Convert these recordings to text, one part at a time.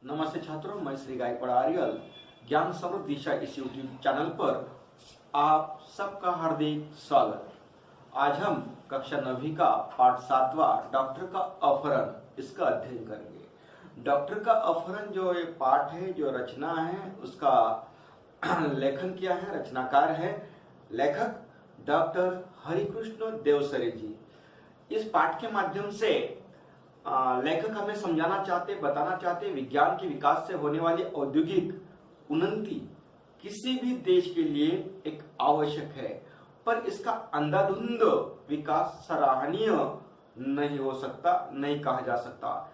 नमस्ते छात्रों, मैं श्री गायकवाड़ आर्यल ज्ञान समृद्ध दिशा इस यूट्यूब चैनल पर आप सबका हार्दिक स्वागत। आज हम कक्षा 9वीं का पाठ 7वां डॉक्टर का अपहरण इसका अध्ययन करेंगे। डॉक्टर का अपहरण जो ये पाठ है, जो रचना है, उसका लेखन किया है, रचनाकार है लेखक डॉक्टर हरिकृष्ण देवसरे जी। इस पाठ के माध्यम से लेखक हमें समझाना चाहते, बताना चाहते विज्ञान के विकास से होने वाली औद्योगिक उन्नति किसी भी देश के लिए एक आवश्यक है, पर इसका अंधाधुंध विकास सराहनीय नहीं हो सकता, नहीं कहा जा सकता।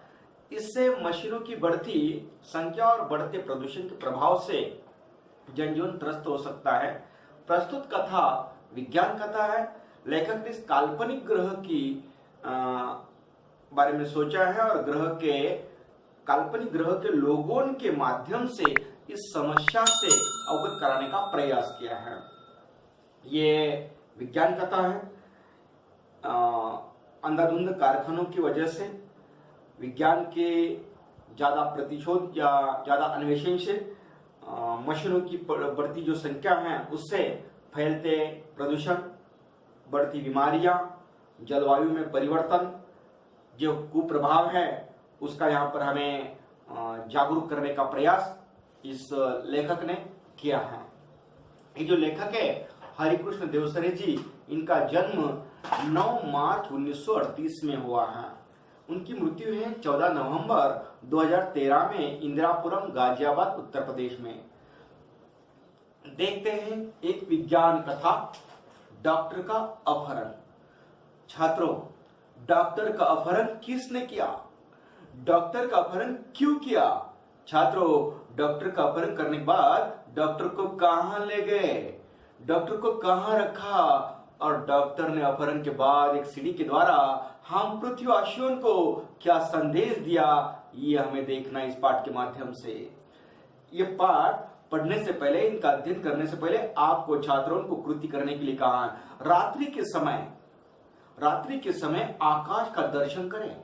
इससे मशीनों की बढ़ती संख्या और बढ़ते प्रदूषण के प्रभाव से जनजीवन त्रस्त हो सकता है। प्रस्तुत कथा विज्ञान कथा है। लेखक ने इस काल्पनिक ग्रह की बारे में सोचा है और काल्पनिक ग्रह के लोगों के माध्यम से इस समस्या से अवगत कराने का प्रयास किया है। ये विज्ञान कथा है। अंधाधुंध कारखानों की वजह से, विज्ञान के ज्यादा प्रतिशोध या ज्यादा अन्वेषण से, मशीनों की बढ़ती जो संख्या है उससे फैलते प्रदूषण, बढ़ती बीमारियां, जलवायु में परिवर्तन, जो कुप्रभाव है उसका यहाँ पर हमें जागरूक करने का प्रयास इस लेखक ने किया है। ये जो लेखक है हरिकृष्ण देवसरे जी, इनका जन्म 9 मार्च 1938 में हुआ है। उनकी मृत्यु है 14 नवंबर 2013 में इंदिरापुरम, गाजियाबाद, उत्तर प्रदेश में। देखते हैं एक विज्ञान कथा, डॉक्टर का अपहरण। छात्रों, डॉक्टर का अपहरण किसने किया? डॉक्टर का अपहरण क्यों किया? छात्रों, डॉक्टर का अपहरण करने के बाद डॉक्टर को कहां ले गए, डॉक्टर को कहां रखा, और डॉक्टर ने अपहरण के बाद एक सीढ़ी के द्वारा हम पृथ्वीवासियों को क्या संदेश दिया, ये हमें देखना इस पाठ के माध्यम से। ये पाठ पढ़ने से पहले, इनका अध्ययन करने से पहले आपको छात्रों को कृति करने के लिए कहा। रात्रि के समय आकाश का दर्शन करें,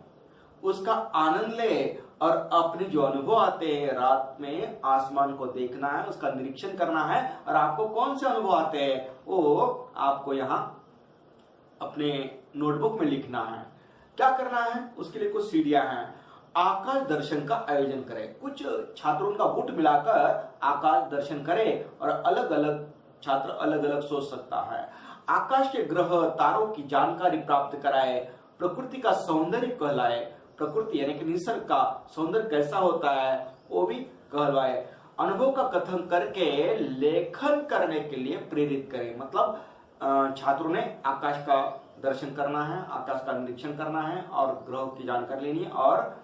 उसका आनंद ले और अपने जो अनुभव आते हैं रात में आसमान को देखना है, उसका निरीक्षण करना है। और आपको कौन से अनुभव आते हैं वो आपको यहाँ अपने नोटबुक में लिखना है। क्या करना है, उसके लिए कुछ सीढ़ियां हैं। आकाश दर्शन का आयोजन करें। कुछ छात्रों का गुट मिलाकर आकाश दर्शन करें और अलग अलग छात्र अलग अलग सोच सकता है। आकाश के ग्रह तारों की जानकारी प्राप्त कराए। प्रकृति का सौंदर्य कहलाए। प्रकृति यानी कि निसर्ग का सौंदर्य कैसा होता है वो भी कहलवाए। अनुभव का कथन करके लेखन करने के लिए प्रेरित करें। मतलब छात्रों ने आकाश का दर्शन करना है, आकाश का निरीक्षण करना है और ग्रहों की जानकारी लेनी है और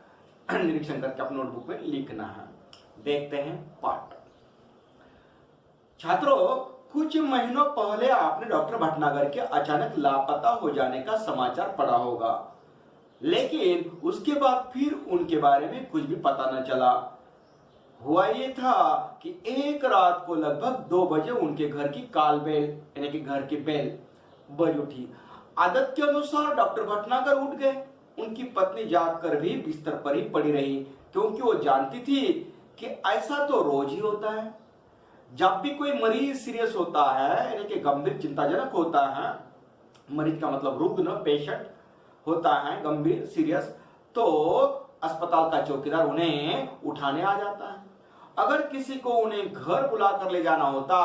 निरीक्षण करके अपने नोटबुक में लिखना है। देखते हैं पाठ। छात्रों, कुछ महीनों पहले आपने डॉक्टर भटनागर के अचानक लापता हो जाने का समाचार पढ़ा होगा, लेकिन उसके बाद फिर उनके बारे में कुछ भी पता न चला। हुआ ये था कि एक रात को लगभग 2 बजे उनके घर की काल बेल यानी कि घर की बेल बज उठी। आदत के अनुसार डॉक्टर भटनागर उठ गए। उनकी पत्नी जागकर भी बिस्तर पर ही पड़ी रही, क्योंकि वो जानती थी कि ऐसा तो रोज ही होता है। जब भी कोई मरीज सीरियस होता है यानी कि गंभीर चिंताजनक होता है, मरीज का मतलब रुग्ण, पेशेंट होता है गंभीर सीरियस, तो अस्पताल का चौकीदार उन्हें उठाने आ जाता है। अगर किसी को उन्हें घर बुलाकर ले जाना होता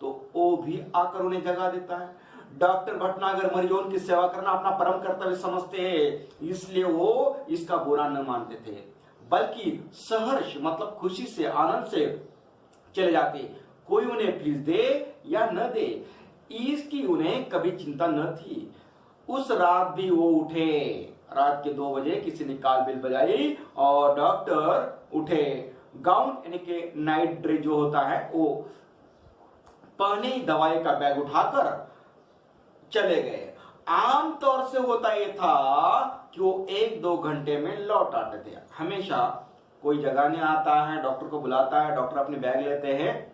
तो वो भी आकर उन्हें जगा देता है। डॉक्टर भटनागर मरीजों की सेवा करना अपना परम कर्तव्य समझते हैं, इसलिए वो इसका बुरा न मानते थे, बल्कि सहर्ष मतलब खुशी से, आनंद से चले जाते। कोई उन्हें फीस दे या न दे, इसकी उन्हें कभी चिंता न थी। उस रात भी वो उठे। रात के 2 बजे किसी ने काल बेल बजाई और डॉक्टर उठे। गाउन यानी कि नाइट ड्रेस जो होता है वो पहने ही दवाई का बैग उठाकर चले गए। आमतौर से होता ये था कि वो 1-2 घंटे में लौट आते थे। हमेशा कोई जगाने आता है, डॉक्टर को बुलाता है, डॉक्टर अपने बैग लेते हैं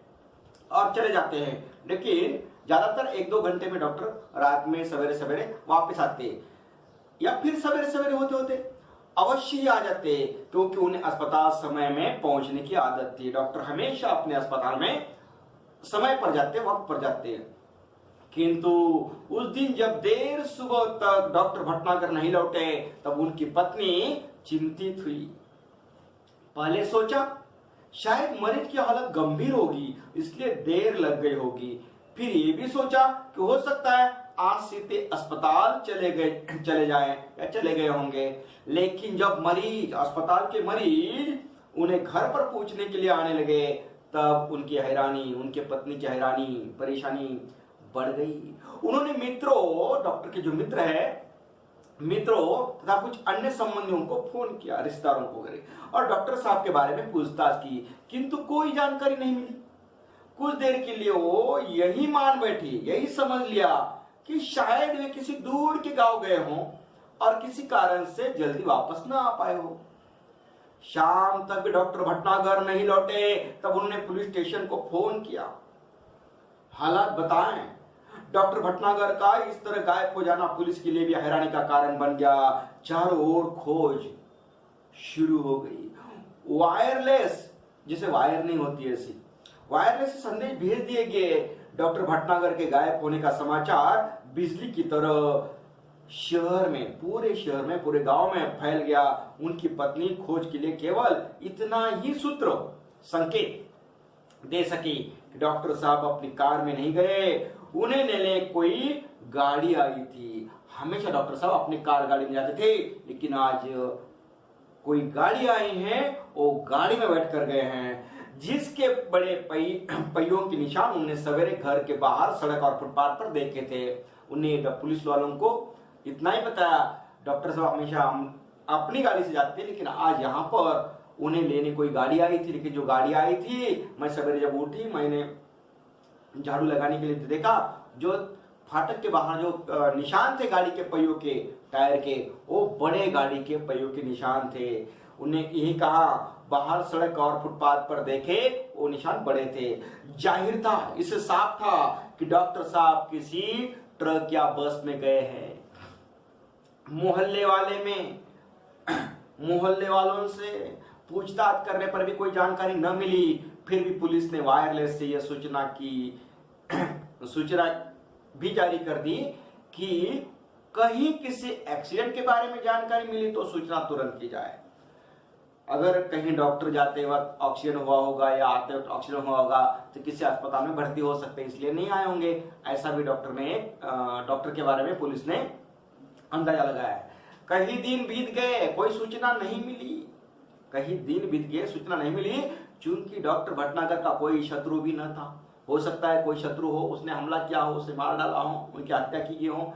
और चले जाते हैं, लेकिन ज्यादातर 1-2 घंटे में डॉक्टर रात में सवेरे सवेरे वापस आते, या फिर सवेरे सवेरे होते होते अवश्य ही आ जाते, क्योंकि उन्हें अस्पताल समय में पहुंचने की आदत थी। डॉक्टर हमेशा अपने अस्पताल में समय पर जाते, वक्त पर जाते। किंतु उस दिन जब देर सुबह तक डॉक्टर भटनागर नहीं लौटे, तब उनकी पत्नी चिंतित हुई। पहले सोचा शायद मरीज की हालत गंभीर होगी, इसलिए देर लग गई होगी। फिर ये भी सोचा कि हो सकता है आज सीधे अस्पताल चले गए होंगे। लेकिन जब अस्पताल के मरीज उन्हें घर पर पूछने के लिए आने लगे, तब उनकी हैरानी, उनके पत्नी की हैरानी, परेशानी बढ़ गई। उन्होंने डॉक्टर के जो मित्रों तथा कुछ अन्य संबंधियों को फोन किया, रिश्तेदारों को करे, और डॉक्टर साहब के बारे में पूछताछ की, किंतु कोई जानकारी नहीं मिली। कुछ देर के लिए वो यही मान बैठी, यही समझ लिया कि शायद वे किसी दूर के गांव गए हों और किसी कारण से जल्दी वापस ना आ पाए हो। शाम तक भी डॉक्टर भटनागर नहीं लौटे, तब उन्होंने पुलिस स्टेशन को फोन किया, हालात बताएं। डॉक्टर भटनागर का इस तरह गायब हो जाना पुलिस के लिए भी हैरानी का कारण बन गया। चारों ओर खोज शुरू हो गई। वायरलेस, जिसे वायर नहीं होती ऐसी, वायरलेस से संदेश भेज दिए गए। डॉक्टर भटनागर के गायब होने का समाचार बिजली की तरह शहर में, पूरे गांव में फैल गया। उनकी पत्नी खोज के लिए केवल इतना ही सूत्र संकेत दे सकी कि डॉक्टर साहब अपनी कार में नहीं गए, उन्हें लेने कोई गाड़ी आई थी। हमेशा डॉक्टर साहब अपनी कार गाड़ी में जाते थे, लेकिन आज कोई गाड़ी आई है, वो गाड़ी में बैठ कर गए हैं, जिसके बड़े पहियों के निशान उन्हें सवेरे घर के बाहर सड़क और फुटपाथ पर देखे थे। उन्हें पुलिस वालों को इतना ही बताया, डॉक्टर साहब हमेशा अपनी गाड़ी से जाते थे, लेकिन आज यहाँ पर उन्हें लेने कोई गाड़ी आई थी। लेकिन जो गाड़ी आई थी, मैं सवेरे जब उठी, मैंने झाड़ू लगाने के लिए देखा, जो फाटक के बाहर जो निशान थे गाड़ी के पहियों के, टायर के, वो बड़े गाड़ी के पहियों के निशान थे। उन्हें यही कहा, बाहर सड़क और फुटपाथ पर देखे, वो निशान बड़े थे। जाहिर था, इससे साफ था कि डॉक्टर साहब किसी ट्रक या बस में गए हैं। मोहल्ले वालों से पूछताछ करने पर भी कोई जानकारी न मिली। फिर भी पुलिस ने वायरलेस से यह सूचना भी जारी कर दी कि कहीं किसी एक्सीडेंट के बारे में जानकारी मिली तो सूचना तुरंत की जाए। अगर कहीं डॉक्टर जाते वक्त ऑक्सीजन हुआ होगा या आते वक्त ऑक्सीजन हुआ होगा, तो किसी अस्पताल में भर्ती हो सकते हैं, इसलिए नहीं आए होंगे। ऐसा भी डॉक्टर के बारे में पुलिस ने अंदाजा लगाया। कई दिन बीत गए, कोई सूचना नहीं मिली। चूंकि डॉक्टर भटनागर का कोई शत्रु भी न था, हो सकता है कोई शत्रु हो, उसने हमला किया हो, उसे मार डाला हो, उनकी हत्या की गई हो।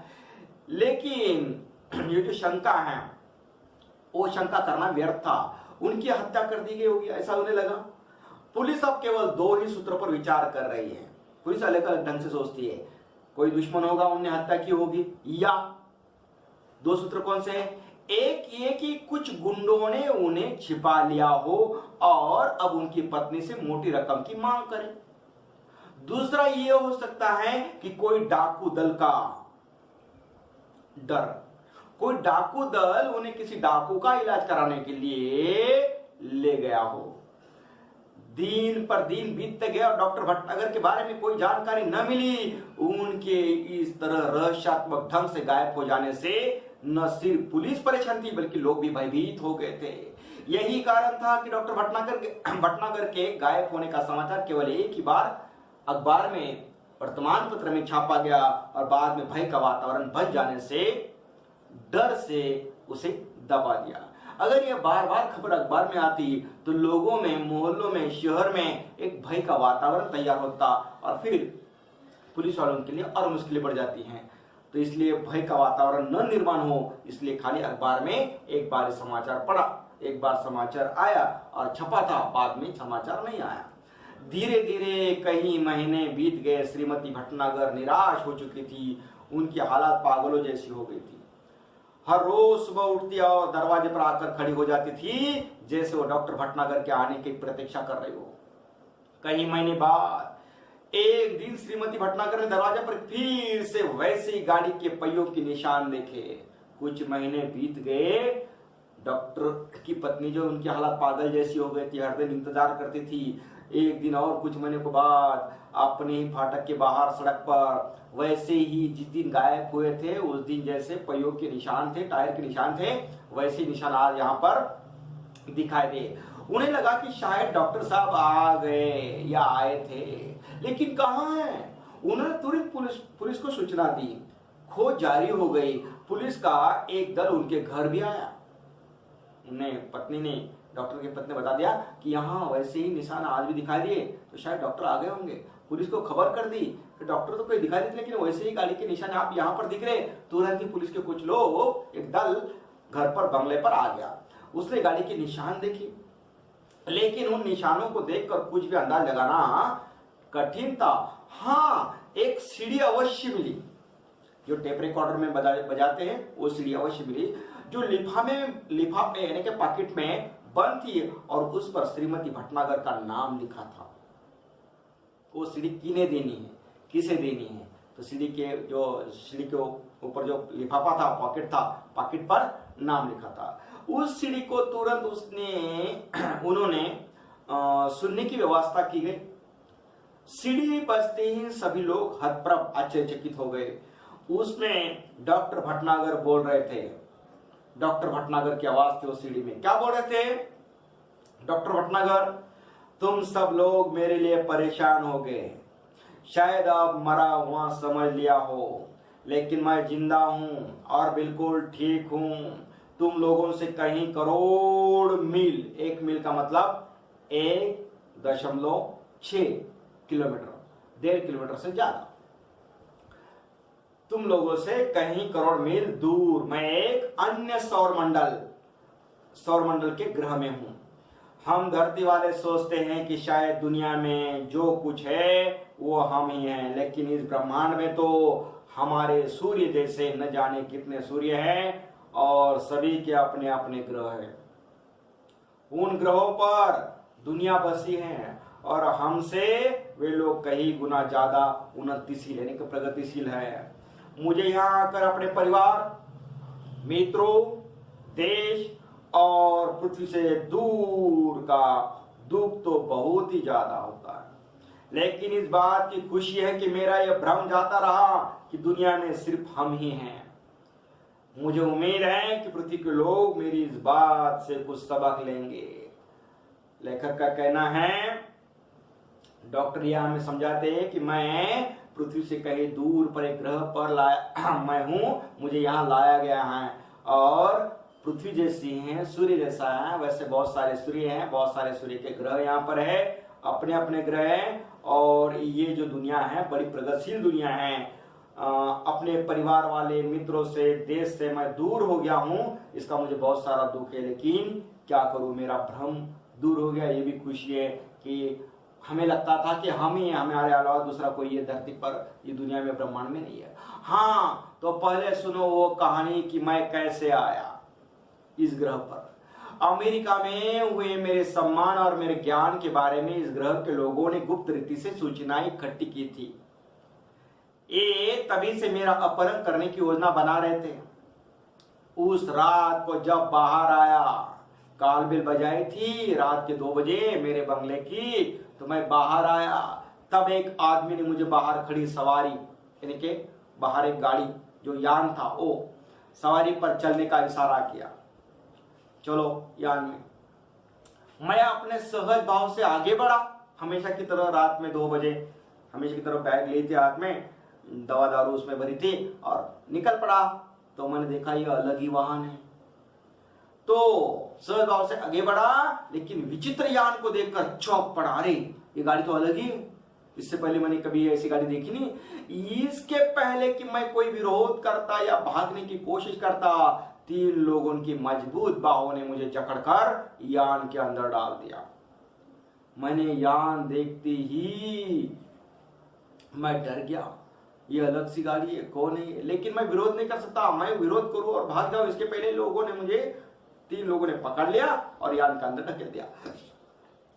लेकिन ये जो शंका है, वो शंका करना व्यर्थ था। उनकी हत्या कर दी गई होगी, ऐसा उन्हें लगा। पुलिस अब केवल दो ही सूत्रों पर विचार कर रही है। पुलिस अलग अलग ढंग से सोचती है, कोई दुश्मन होगा, उन्हें हत्या की होगी, या दो सूत्र कौन से हैं? एक ये कि कुछ गुंडों ने उन्हें छिपा लिया हो और अब उनकी पत्नी से मोटी रकम की मांग करे। दूसरा ये हो सकता है कि कोई डाकू दल उन्हें किसी डाकू का इलाज कराने के लिए ले गया हो। दिन पर दिन बीतते गए और डॉक्टर भटनागर के बारे में कोई जानकारी न मिली। उनके इस तरह रहस्यात्मक ढंग से गायब हो जाने से न सिर्फ पुलिस परेशान थी, बल्कि लोग भी भयभीत हो गए थे। यही कारण था कि डॉक्टर भटनागर के गायब होने का समाचार केवल एक ही बार अखबार में, वर्तमान पत्र में छापा गया और बाद में भय का वातावरण बन जाने से डर से उसे दबा दिया। अगर यह बार बार खबर अखबार में आती तो लोगों में, मोहल्लों में, शहर में एक भय का वातावरण तैयार होता और फिर पुलिस वालों के लिए और मुश्किलें बढ़ जाती हैं। तो इसलिए भय का वातावरण न निर्माण हो, इसलिए खाली अखबार में एक बार समाचार पढ़ा, एक बार समाचार आया और छपा था, बाद में समाचार नहीं आया। धीरे धीरे कई महीने बीत गए। श्रीमती भटनागर निराश हो चुकी थी, उनकी हालत पागलों जैसी हो गई थी। हर रोज सुबह उठती और दरवाजे पर आकर खड़ी हो जाती थी, जैसे वो डॉक्टर भटनागर के आने की प्रतीक्षा कर रही हो। कई महीने बाद एक दिन श्रीमती भटनागर ने दरवाजे पर फिर से वैसे ही गाड़ी के पहियों के निशान देखे। कुछ महीने बीत गए, डॉक्टर की पत्नी जो उनकी हालत पागल जैसी हो गई थी, हर दिन इंतजार करती थी एक दिन और कुछ महीने के बाद अपने ही फाटक के बाहर सड़क पर वैसे ही जिस दिन गायब हुए थे उस दिन जैसे पहियों के निशान थे, टायर के निशान थे, वैसे निशान आज यहाँ पर दिखाई दे। उन्हें लगा कि शायद डॉक्टर साहब आ गए या आए थे, लेकिन कहाँ हैं? उन्होंने तुरंत पुलिस को सूचना दी। खोज जारी हो गई। पुलिस का एक दल उनके घर भी आया। उन्हें पत्नी ने डॉक्टर की पत्नी ने बता दिया कि यहाँ वैसे ही निशान आज भी दिखाई दिए, तो शायद डॉक्टर आ गए होंगे। पुलिस को खबर कर दी कि डॉक्टर तो कोई दिखाई देते, लेकिन वैसे ही गाड़ी के निशान आप यहाँ पर दिख रहे। तुरंत ही पुलिस के कुछ लोग, एक दल घर पर बंगले पर आ गया। उसने गाड़ी के निशान देखे, लेकिन उन निशानों को देखकर कुछ भी अंदाज लगाना कठिन था। हाँ, एक सीढ़ी अवश्य मिली, जो टेप रिकॉर्डर में बजाते हैं वो सीढ़ी अवश्य मिली, जो लिफाफे यानी कि पॉकेट में बंद थी और उस पर श्रीमती भटनागर का नाम लिखा था। वो सीढ़ी किने देनी है, किसे देनी है? तो सीढ़ी के ऊपर जो लिफाफा था, पॉकेट था, पॉकेट पर नाम लिखा था। उस सीढ़ी को तुरंत उन्होंने सुनने की व्यवस्था की गई। सीढ़ी बजते ही सभी लोग हतप्रभ आश्चर्यचकित हो गए। उसमें डॉक्टर भटनागर बोल रहे थे। डॉक्टर भटनागर की आवाज थी उस सीढ़ी में। क्या बोल रहे थे? डॉक्टर भटनागर, तुम सब लोग मेरे लिए परेशान हो गए, शायद अब मरा हुआ समझ लिया हो, लेकिन मैं जिंदा हूं और बिल्कुल ठीक हूं। तुम लोगों से कहीं करोड़ मील, एक मील का मतलब 1.6 किलोमीटर, 1.5 किलोमीटर से ज्यादा, तुम लोगों से कहीं करोड़ मील दूर मैं एक अन्य सौर मंडल के ग्रह में हूं। हम धरती वाले सोचते हैं कि शायद दुनिया में जो कुछ है वो हम ही हैं, लेकिन इस ब्रह्मांड में तो हमारे सूर्य जैसे न जाने कितने सूर्य हैं और सभी के अपने अपने ग्रह हैं। उन ग्रहों पर दुनिया बसी है और हमसे वे लोग कई गुना ज्यादा उन्नतिशील यानी कि प्रगतिशील है। मुझे यहाँ आकर अपने परिवार, मित्रों, देश और पृथ्वी से दूर का दुख तो बहुत ही ज्यादा होता है, लेकिन इस बात की खुशी है कि मेरा यह भ्रम जाता रहा कि दुनिया में सिर्फ हम ही हैं। मुझे उम्मीद है कि पृथ्वी के लोग मेरी इस बात से कुछ सबक लेंगे। लेखक का कहना है, डॉक्टर यहाँ में समझाते हैं कि मैं पृथ्वी से कहीं दूर पर एक ग्रह पर मैं हूं, मुझे यहाँ लाया गया है और पृथ्वी जैसी है, सूर्य जैसा है, वैसे बहुत सारे सूर्य हैं, बहुत सारे सूर्य के ग्रह यहाँ पर है, अपने अपने ग्रह हैं और ये जो दुनिया है बड़ी प्रगतिशील दुनिया है। अपने परिवार वाले, मित्रों से, देश से मैं दूर हो गया हूँ, इसका मुझे बहुत सारा दुख है, लेकिन क्या करूँ, मेरा भ्रम दूर हो गया। ये भी खुशी है कि हमें लगता था कि हम ही, हमारे अलावा दूसरा कोई ये धरती पर, ये दुनिया में, ब्रह्मांड में नहीं है। हाँ, तो पहले सुनो वो कहानी कि मैं कैसे आया इस ग्रह पर। अमेरिका में हुए मेरे सम्मान और मेरे ज्ञान के बारे में इस ग्रह के लोगों ने गुप्त रीति से सूचनाएं इकट्ठी की थी। ये तभी से मेरा अपहरण करने की योजना बना रहे थे। उस रात को जब बाहर आया, कालबेल बजाई थी रात के 2 बजे मेरे बंगले की, तो मैं बाहर आया, तब एक आदमी ने मुझे बाहर खड़ी सवारी यानी कि बाहर एक गाड़ी जो यान था वो सवारी पर चलने का इशारा किया। चलो यान में। मैं अपने सहज भाव से आगे बढ़ा, हमेशा की तरह रात में 2 बजे हमेशा की तरह बैग ली थी हाथ में, दवा दारू उसमें भरी थी और निकल पड़ा। तो मैंने देखा ये अलग ही वाहन है, तो सहज भाव से आगे बढ़ा, लेकिन विचित्र यान को देखकर चौंक पड़ा। अरे ये गाड़ी तो अलग ही है, इससे पहले मैंने कभी ऐसी गाड़ी देखी नहीं। इसके पहले कि मैं कोई विरोध करता या भागने की कोशिश करता, 3 लोगों की मजबूत बाहों ने मुझे जकड़कर यान के अंदर डाल दिया। मैंने यान देखते ही मैं डर गया, ये अलग सी गाड़ी है, कौन है? लेकिन मैं विरोध नहीं कर सकता, मैं विरोध करूं और भाग जाऊं, इसके पहले 3 लोगों ने पकड़ लिया और यान के अंदर ढकेल दिया।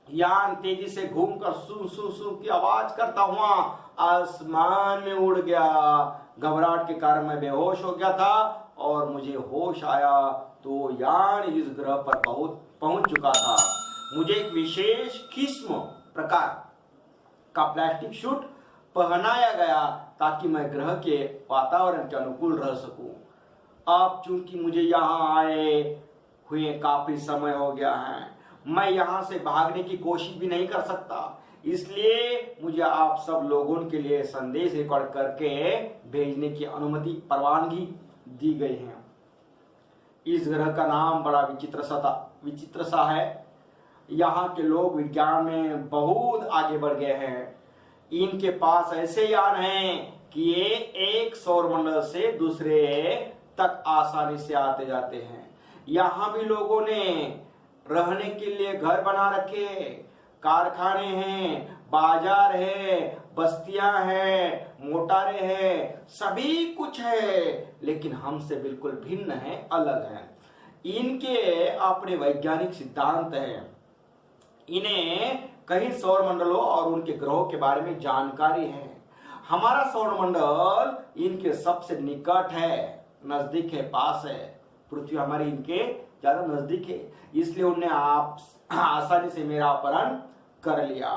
यान तेजी से घूमकर सू सू सू की आवाज करता हुआ आसमान में उड़ गया। घबराहट के कारण मैं बेहोश हो गया था और मुझे होश आया तो यान इस ग्रह पर पहुंच चुका था। मुझे एक विशेष किस्म प्रकार का प्लास्टिक सूट पहनाया गया ताकि मैं ग्रह के वातावरण के अनुकूल रह सकूं। अब चूंकि मुझे यहाँ आए हुए काफी समय हो गया है, मैं यहाँ से भागने की कोशिश भी नहीं कर सकता, इसलिए मुझे आप सब लोगों के लिए संदेश रिकॉर्ड करके भेजने की परवानगी दी गई है। इस ग्रह का नाम बड़ा विचित्र सा है। यहाँ के लोग विज्ञान में बहुत आगे बढ़ गए हैं। इनके पास ऐसे यान हैं कि ये एक सौर मंडल से दूसरे तक आसानी से आते जाते हैं। यहाँ भी लोगों ने रहने के लिए घर बना रखे, कारखाने हैं, बाजार है, बस्तियां हैं, मोटारे हैं, सभी कुछ है, लेकिन हमसे बिल्कुल भिन्न है, अलग है। इनके अपने वैज्ञानिक सिद्धांत हैं। इन्हें कई सौर मंडलों और उनके ग्रहों के बारे में जानकारी है। हमारा सौर मंडल इनके सबसे निकट है, नजदीक है, पास है। पृथ्वी हमारी इनके ज्यादा नजदीक है, इसलिए उन्हें आप आसानी से मेरा अपहरण कर लिया।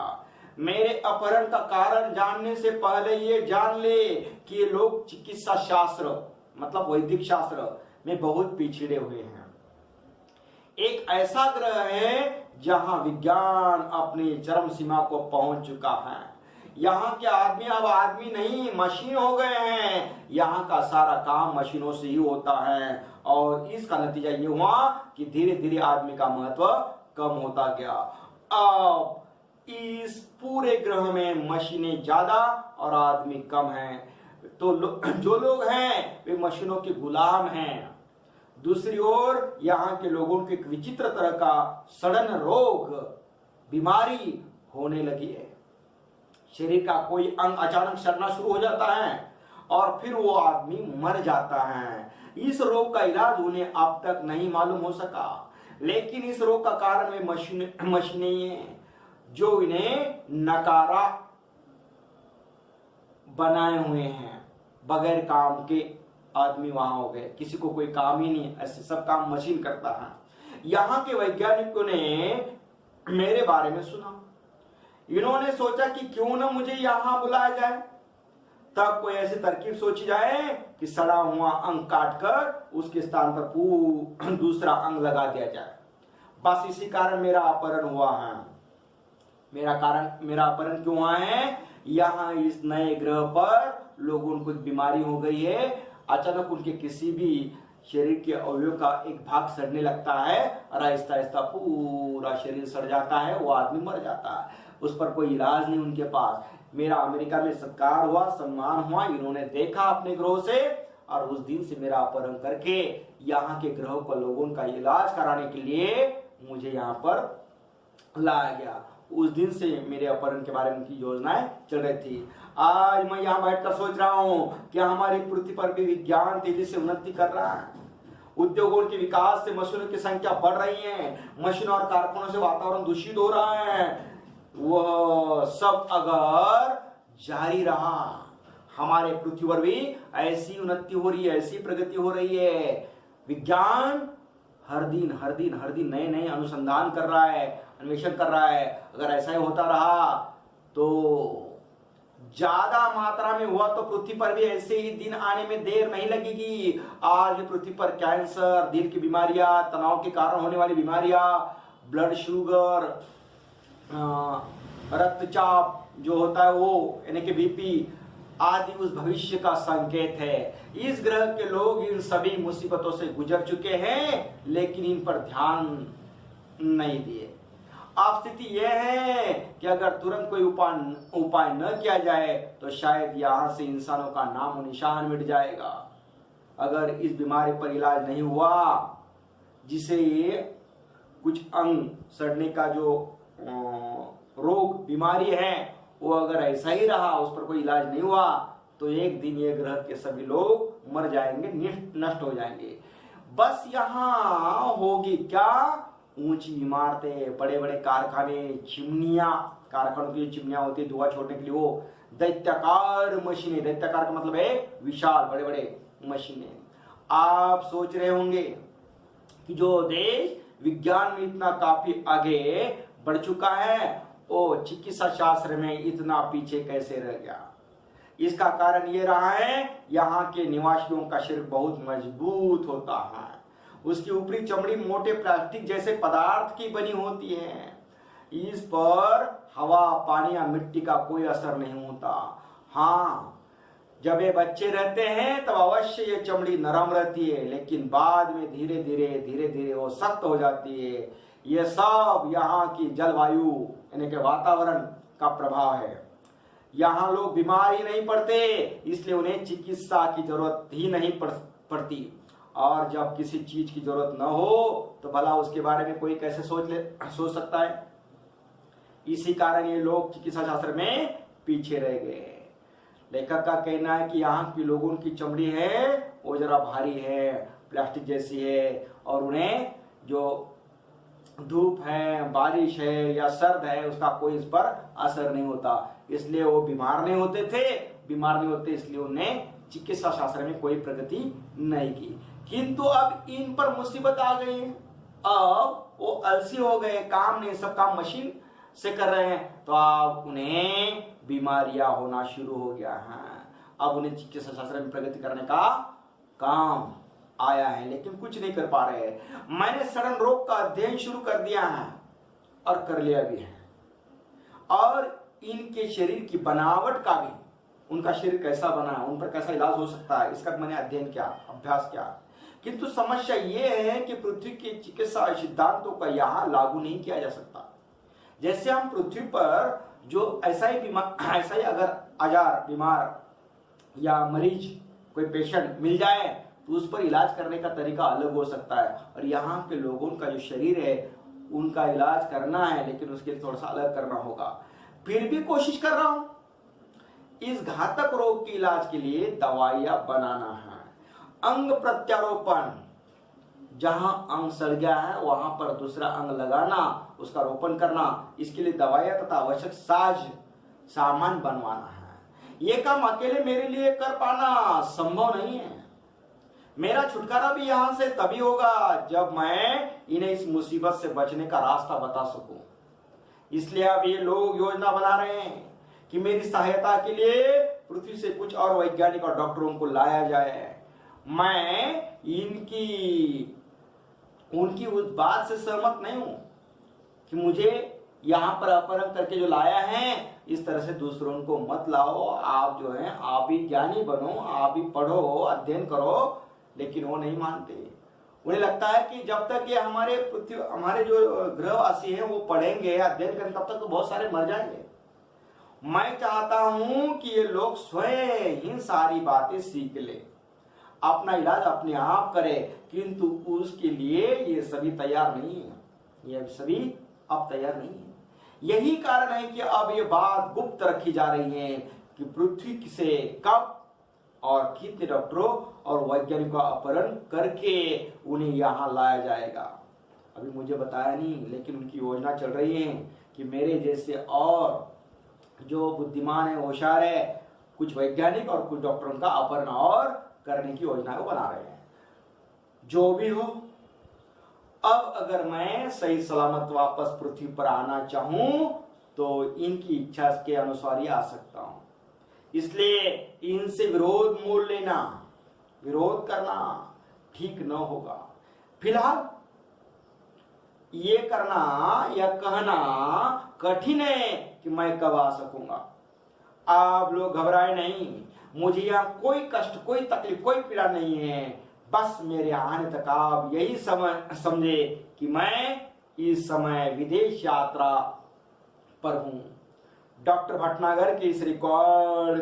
मेरे अपहरण का कारण जानने से पहले ये जान ले कि ये लोग चिकित्सा शास्त्र मतलब वैदिक शास्त्र में बहुत पिछड़े हुए हैं। एक ऐसा ग्रह है जहां विज्ञान अपनी चरम सीमा को पहुंच चुका है। यहाँ के आदमी अब आदमी नहीं, मशीन हो गए हैं। यहाँ का सारा काम मशीनों से ही होता है और इसका नतीजा ये हुआ कि धीरे धीरे आदमी का महत्व कम होता गया। अब इस पूरे ग्रह में मशीनें ज्यादा और आदमी कम हैं, तो जो लोग हैं वे मशीनों के गुलाम हैं। दूसरी ओर यहाँ के लोगों को एक विचित्र तरह का सड़न रोग बीमारी होने लगी है। शरीर का कोई अंग अचानक सड़ना शुरू हो जाता है और फिर वो आदमी मर जाता है। इस रोग का इलाज उन्हें अब तक नहीं मालूम हो सका, लेकिन इस रोग का कारण वे मशीनें जो इन्हें नकारा बनाए हुए हैं। बगैर काम के आदमी वहां हो गए, किसी को कोई काम ही नहीं, ऐसे सब काम मशीन करता है। यहाँ के वैज्ञानिकों ने मेरे बारे में सुना। इन्होंने सोचा कि क्यों ना मुझे यहाँ बुलाया जाए। तब कोई ऐसी तरकीब सोची जाए कि सड़ा हुआ अंग काटकर उसके स्थान पर दूसरा अंग लगा दिया जाए। बस इसी कारण मेरा अपहरण हुआ है। मेरा अपहरण क्यों हुआ है? यहाँ इस नए ग्रह पर लोगों को बीमारी हो गई है। अचानक उनके किसी भी शरीर के अवयव का एक भाग सड़ने लगता है और आहिस्ता आहिस्ता पूरा शरीर सड़ जाता है, वो आदमी मर जाता है। उस पर कोई इलाज नहीं उनके पास। मेरा अमेरिका में सत्कार हुआ, सम्मान हुआ। इन्होंने देखा अपने ग्रह से और उस दिन से मेरा अपहरण करके यहाँ के ग्रहों पर लोगों का इलाज कराने के लिए मुझे यहाँ पर लाया गया। उस दिन से मेरे अपहरण के बारे में उनकी योजनाएं चल रही थी। आज मैं यहाँ बैठकर सोच रहा हूँ कि हमारी पृथ्वी पर भी विज्ञान तेजी से उन्नति कर रहा है। उद्योगों के विकास से मशीनों की संख्या बढ़ रही है। मशीनों और कारखानों से वातावरण दूषित हो रहा है। वह सब अगर जारी रहा, हमारे पृथ्वी पर भी ऐसी उन्नति हो रही है, ऐसी प्रगति हो रही है। विज्ञान हर दिन नए नए अनुसंधान कर रहा है, अन्वेषण कर रहा है। अगर ऐसा ही होता रहा तो ज्यादा मात्रा में हुआ तो पृथ्वी पर भी ऐसे ही दिन आने में देर नहीं लगेगी। आज पृथ्वी पर कैंसर, दिल की बीमारियां, तनाव के कारण होने वाली बीमारियां, ब्लड शुगर, रक्तचाप जो होता है वो यानी कि बीपी आदि उस भविष्य का संकेत है। इस ग्रह के लोग इन सभी मुसीबतों से गुजर चुके हैं, लेकिन इन पर ध्यान नहीं दिए। अब स्थिति यह है कि अगर तुरंत कोई उपाय न किया जाए तो शायद यहाँ से इंसानों का नामो निशान मिट जाएगा। अगर इस बीमारी पर इलाज नहीं हुआ, जिसे ये कुछ अंग सड़ने का जो रोग बीमारी है वो अगर ऐसा ही रहा, उस पर कोई इलाज नहीं हुआ, तो एक दिन ये ग्रह के सभी लोग मर जाएंगे, नष्ट हो जाएंगे। बस यहाँ होगी क्या? ऊंची इमारतें, बड़े बड़े कारखाने, चिमनियां, कारखानों की चिमनियां होती है धुआं छोड़ने के लिए, वो दैत्याकार मशीनें, दैत्याकार का मतलब है विशाल, बड़े बड़े मशीनें। आप सोच रहे होंगे कि जो देश विज्ञान में इतना काफी आगे बढ़ चुका है वो चिकित्सा शास्त्र में इतना पीछे कैसे रह गया। इसका कारण ये रहा है यहाँ के निवासियों का शरीर बहुत मजबूत होता है, उसकी ऊपरी चमड़ी मोटे प्लास्टिक जैसे पदार्थ की बनी होती है, इस पर हवा, पानी या मिट्टी का कोई असर नहीं होता। हाँ, जब ये बच्चे रहते हैं तब अवश्य ये चमड़ी नरम रहती है, लेकिन बाद में धीरे धीरे वो सख्त हो जाती है। ये सब यहाँ की जलवायु यानी कि वातावरण का प्रभाव है। यहाँ लोग बीमार ही नहीं पड़ते, इसलिए उन्हें चिकित्सा की जरूरत ही नहीं पड़ती। और जब किसी चीज की जरूरत न हो तो भला उसके बारे में कोई कैसे सोच सकता है। इसी कारण ये लोग चिकित्सा शास्त्र में पीछे रह गए। लेखक का कहना है कि यहाँ के लोगों की चमड़ी है वो जरा भारी है, प्लास्टिक जैसी है, और उन्हें जो धूप है, बारिश है या सर्द है उसका कोई इस पर असर नहीं होता, इसलिए वो बीमार नहीं होते इसलिए उन्हें चिकित्सा शास्त्र में कोई प्रगति नहीं की। किंतु अब इन पर मुसीबत आ गई है, अब वो आलसी हो गए, काम नहीं, सब काम मशीन से कर रहे हैं, तो अब उन्हें बीमारियां होना शुरू हो गया है। अब उन्हें चिकित्सा शास्त्र में प्रगति करने का काम आया है, लेकिन कुछ नहीं कर पा रहे। मैंने सड़न रोग का अध्ययन शुरू कर दिया है और कर लिया भी है, और इनके शरीर की बनावट का भी, उनका शरीर कैसा बना है, उन पर कैसा इलाज हो सकता है, इसका मैंने अध्ययन किया, अभ्यास किया। किंतु समस्या ये है कि पृथ्वी के चिकित्सा सिद्धांतों का यहाँ लागू नहीं किया जा सकता। जैसे हम पृथ्वी पर जो ऐसा ही अगर आजार, बीमार या मरीज, कोई पेशेंट मिल जाए तो उस पर इलाज करने का तरीका अलग हो सकता है, और यहाँ के लोगों का जो शरीर है उनका इलाज करना है, लेकिन उसके लिए थोड़ा सा अलग करना होगा। फिर भी कोशिश कर रहा हूं। इस घातक रोग के इलाज के लिए दवाइयां बनाना है। अंग प्रत्यारोपण, जहां अंग सड़ गया है वहां पर दूसरा अंग लगाना, उसका रोपण करना, इसके लिए दवाइयां तथा आवश्यक सामान बनवाना है। ये काम अकेले मेरे लिए कर पाना संभव नहीं है। मेरा छुटकारा भी यहां से तभी होगा जब मैं इन्हें इस मुसीबत से बचने का रास्ता बता सकूं। इसलिए अब ये लोग योजना बना रहे हैं कि मेरी सहायता के लिए पृथ्वी से कुछ और वैज्ञानिक और डॉक्टरों को लाया जाए। मैं उनकी उस बात से सहमत नहीं हूं कि मुझे यहाँ पर अपहरण करके जो लाया है इस तरह से दूसरों को मत लाओ, आप जो है आप भी ज्ञानी बनो, आप भी पढ़ो, अध्ययन करो, लेकिन वो नहीं मानते। उन्हें लगता है कि जब तक ये हमारे जो ग्रहवासी हैं वो पढ़ेंगे, अध्ययन करें, तब तक तो बहुत सारे मर जाएंगे। मैं चाहता हूं कि ये लोग स्वयं ही सारी बातें सीख ले, अपना इलाज अपने आप करे, किंतु उसके लिए ये सभी तैयार नहीं है, ये सभी अब तैयार नहीं है। यही कारण है कि अब ये बात गुप्त रखी जा रही है कि पृथ्वी से कब और कितने डॉक्टरों और वैज्ञानिकों का अपहरण करके उन्हें यहाँ लाया जाएगा। अभी मुझे बताया नहीं, लेकिन उनकी योजना चल रही है कि मेरे जैसे और जो बुद्धिमान है, होशियार है, कुछ वैज्ञानिक और कुछ डॉक्टरों का अपहरण और करने की योजना को बना रहे हैं। जो भी हो, अब अगर मैं सही सलामत वापस पृथ्वी पर आना चाहूं तो इनकी इच्छा के अनुसार ही आ सकता हूं। इसलिए इनसे विरोध मोल लेना, विरोध करना ठीक न होगा। फिलहाल ये करना या कहना कठिन है कि मैं कब आ सकूंगा। आप लोग घबराए नहीं, मुझे यहाँ कोई कष्ट, कोई तकलीफ, कोई पीड़ा नहीं है। बस मेरे आने तक आप यही समझे कि मैं इस समय विदेश यात्रा पर हूं। डॉक्टर भटनागर के इस रिकॉर्ड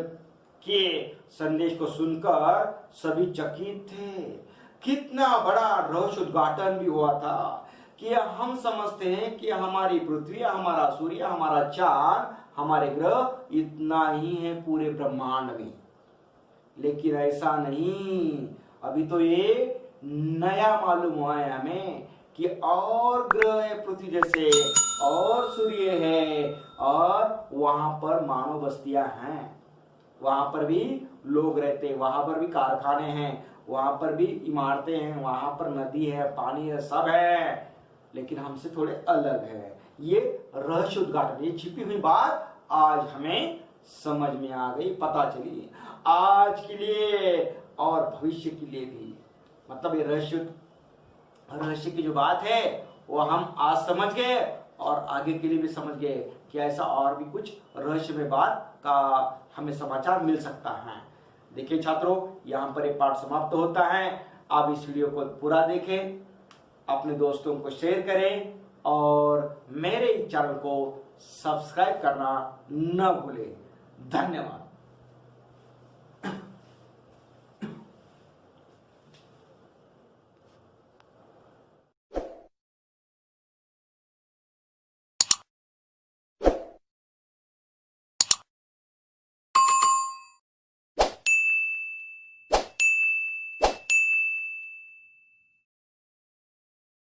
के संदेश को सुनकर सभी चकित थे। कितना बड़ा रहस्य उद्घाटन भी हुआ था कि हम समझते हैं कि हमारी पृथ्वी, हमारा सूर्य, हमारा चांद, हमारे ग्रह इतना ही है पूरे ब्रह्मांड में, लेकिन ऐसा नहीं। अभी तो ये नया मालूम हुआ है हमें कि और ग्रह है पृथ्वी जैसे, और सूर्य है, और वहां पर मानव बस्तियां हैं। वहां पर भी लोग रहते हैं, वहां पर भी कारखाने हैं, वहां पर भी इमारतें हैं, वहां पर नदी है, पानी है, सब है, लेकिन हमसे थोड़े अलग है। ये रहस्य उद्घाटन, ये छिपी हुई बात आज हमें समझ में आ गई, पता चली। आज के लिए और भविष्य के लिए भी, मतलब ये रहस्य की जो बात है वो हम आज समझ गए और आगे के लिए भी समझ गए कि ऐसा और भी कुछ रहस्यमय बात का हमें समाचार मिल सकता है। देखिए छात्रों, यहाँ पर एक पाठ समाप्त होता है। आप इस वीडियो को पूरा देखें, अपने दोस्तों को शेयर करें और मेरे चैनल को सब्सक्राइब करना न भूलें। धन्यवाद।